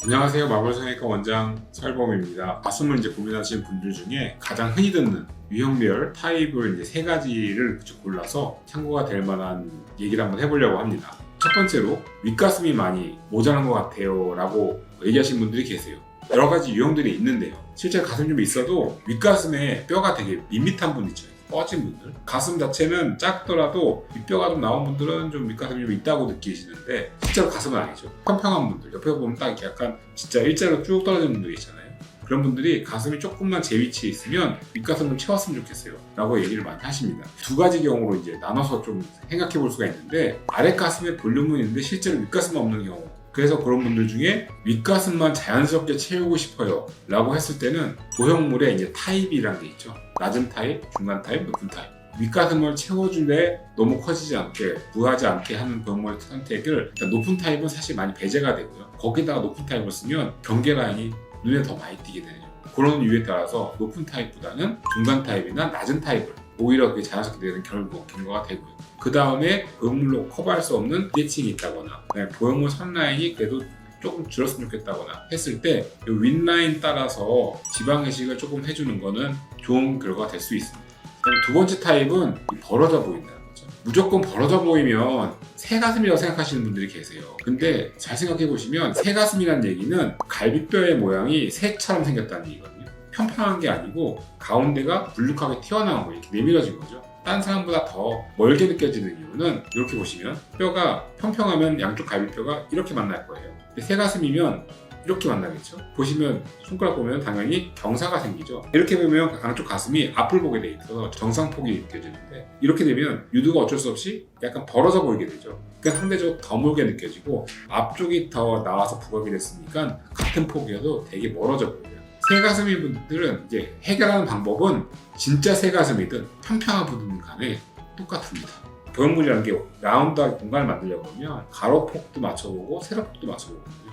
안녕하세요. 마블성형외과 원장 설범입니다. 가슴을 고민하시는 분들 중에 가장 흔히 듣는 유형별 타입을 세 가지를 골라서 참고가 될 만한 얘기를 한번 해보려고 합니다. 첫 번째로 윗가슴이 많이 모자란 것 같아요 라고 얘기하시는 분들이 계세요. 여러 가지 유형들이 있는데요. 실제 가슴 좀 있어도 윗가슴에 뼈가 되게 밋밋한 분 있죠. 꺼진 분들. 가슴 자체는 작더라도 윗뼈가 좀 나온 분들은 좀 윗가슴이 좀 있다고 느끼시는데 실제로 가슴은 아니죠. 평평한 분들, 옆에 보면 딱 약간 진짜 일자로 쭉 떨어지는 분들이 있잖아요. 그런 분들이 가슴이 조금만 제 위치에 있으면 윗가슴 좀 채웠으면 좋겠어요 라고 얘기를 많이 하십니다. 두 가지 경우로 나눠서 좀 생각해 볼 수가 있는데, 아랫가슴에 볼륨은 있는데 실제로 윗가슴은 없는 경우, 그래서 그런 분들 중에 윗가슴만 자연스럽게 채우고 싶어요 라고 했을 때는 보형물에 타입이라는 게 있죠. 낮은 타입, 중간 타입, 높은 타입. 윗가슴을 채워줄래 너무 커지지 않게, 부하지 않게 하는 보형물 선택을, 일단 높은 타입은 사실 많이 배제가 되고요. 거기다가 높은 타입을 쓰면 경계 라인이 눈에 더 많이 띄게 되죠. 그런 이유에 따라서 높은 타입보다는 중간 타입이나 낮은 타입을 오히려 그게 자연스럽게 되는 결과가 되고요. 그 다음에 보형물로 커버할 수 없는 비대칭이 있다거나, 보형물 선 라인이 그래도 조금 줄었으면 좋겠다거나 했을 때 윗라인 따라서 지방 이식을 조금 해주는 거는 좋은 결과가 될 수 있습니다. 그다음에 두 번째 타입은 벌어져 보인다는 거죠. 무조건 벌어져 보이면 새가슴이라고 생각하시는 분들이 계세요. 근데 잘 생각해 보시면 새가슴이라는 얘기는 갈비뼈의 모양이 새처럼 생겼다는 얘기거든요. 평평한 게 아니고 가운데가 불룩하게 튀어나온 거예요. 이렇게 내밀어진 거죠. 딴 사람보다 더 멀게 느껴지는 이유는 이렇게 보시면 뼈가 평평하면 양쪽 갈비뼈가 이렇게 만날 거예요. 근데 새가슴이면 이렇게 만나겠죠. 보시면 손가락 보면 당연히 경사가 생기죠. 이렇게 보면 양쪽 가슴이 앞을 보게 돼 있어서 정상폭이 느껴지는데, 이렇게 되면 유두가 어쩔 수 없이 약간 벌어져 보이게 되죠. 그러니까 상대적으로 더 멀게 느껴지고 앞쪽이 더 나와서 부각이 됐으니까 같은 폭이어도 되게 멀어져 보여요. 새가슴인 분들은 해결하는 방법은 진짜 새가슴이든 평평한 분이든 간에 똑같습니다. 보형물이라는 게 라운드하게 공간을 만들려고 하면 가로폭도 맞춰보고 세로폭도 맞춰보거든요.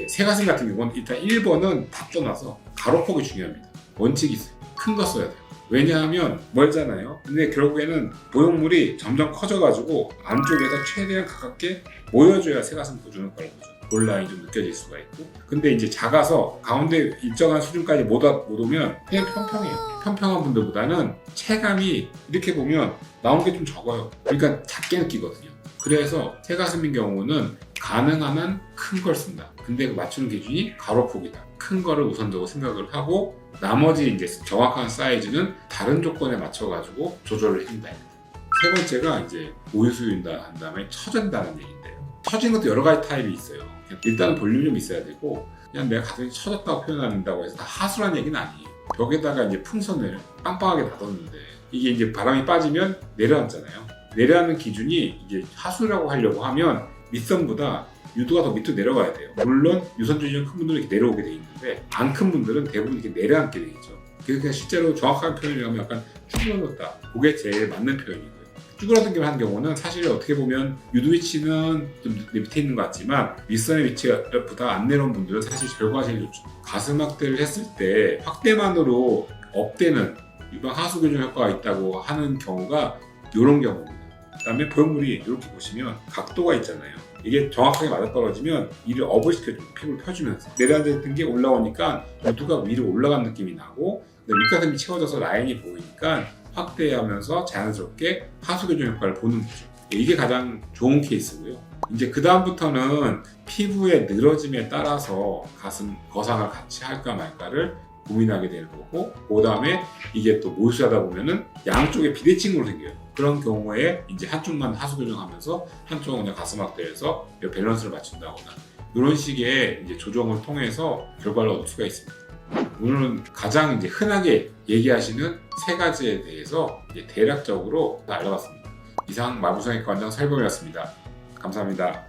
새가슴 같은 경우는 일단 1번은 다 떠나서 가로폭이 중요합니다. 원칙이 있어요. 큰 거 써야 돼요. 왜냐하면 멀잖아요. 근데 결국에는 보형물이 점점 커져가지고 안쪽에서 최대한 가깝게 모여줘야 새가슴 보존 효과를 보죠. 볼라인이 좀 느껴질 수가 있고. 근데 작아서 가운데 일정한 수준까지 못 오면 그냥 평평해요. 평평한 분들보다는 체감이 이렇게 보면 나온 게 좀 적어요. 그러니까 작게 느끼거든요. 그래서 새가슴인 경우는 가능한 한 큰 걸 쓴다. 근데 맞추는 기준이 가로폭이다. 큰 거를 우선적으로 생각을 하고, 나머지 정확한 사이즈는 다른 조건에 맞춰가지고 조절을 해준다. 세 번째가 모유수유인다 한 다음에 처진다는 얘기인데요. 처진 것도 여러 가지 타입이 있어요. 일단은 볼륨이 좀 있어야 되고, 그냥 내가 가슴이 처졌다고 표현한다고 해서 다 하수란 얘기는 아니에요. 벽에다가 풍선을 빵빵하게 닫았는데 이게 바람이 빠지면 내려앉잖아요. 내려앉는 기준이 하수라고 하려고 하면 밑선보다 유두가 더 밑으로 내려가야 돼요. 물론 유선주의형 큰 분들은 이렇게 내려오게 돼 있는데, 안 큰 분들은 대부분 이렇게 내려앉게 되겠죠. 그래서 실제로 정확한 표현이라면 약간 쭈그러졌다. 그게 제일 맞는 표현이고요. 쭈그러든 하는 경우는 사실 어떻게 보면 유두 위치는 좀 밑에 있는 것 같지만 윗선의 위치보다 안 내려온 분들은 사실 결과가 제일 좋죠. 가슴 확대를 했을 때 확대만으로 업되는 유방 하수 교정 효과가 있다고 하는 경우가 이런 경우입니다. 그 다음에 보형물이 이렇게 보시면 각도가 있잖아요. 이게 정확하게 맞아떨어지면 이를 업을 시켜주고 피부를 펴주면서 내려앉았던 게 올라오니까 유두가 위로 올라간 느낌이 나고, 윗가슴이 채워져서 라인이 보이니까 확대하면서 자연스럽게 하수 교정 효과를 보는 거죠. 이게 가장 좋은 케이스고요. 그 다음부터는 피부의 늘어짐에 따라서 가슴 거상을 같이 할까 말까를 고민하게 되는 거고, 그 다음에 이게 또 모유수하다 보면은 양쪽에 비대칭으로 생겨요. 그런 경우에 한쪽만 하수 교정하면서 한쪽은 그냥 가슴 확대해서 밸런스를 맞춘다거나, 이런 식의 조정을 통해서 결과를 얻을 수가 있습니다. 오늘은 가장 흔하게 얘기하시는 세 가지에 대해서 대략적으로 알아봤습니다. 이상 마블성형외과 원장 설범이었습니다. 감사합니다.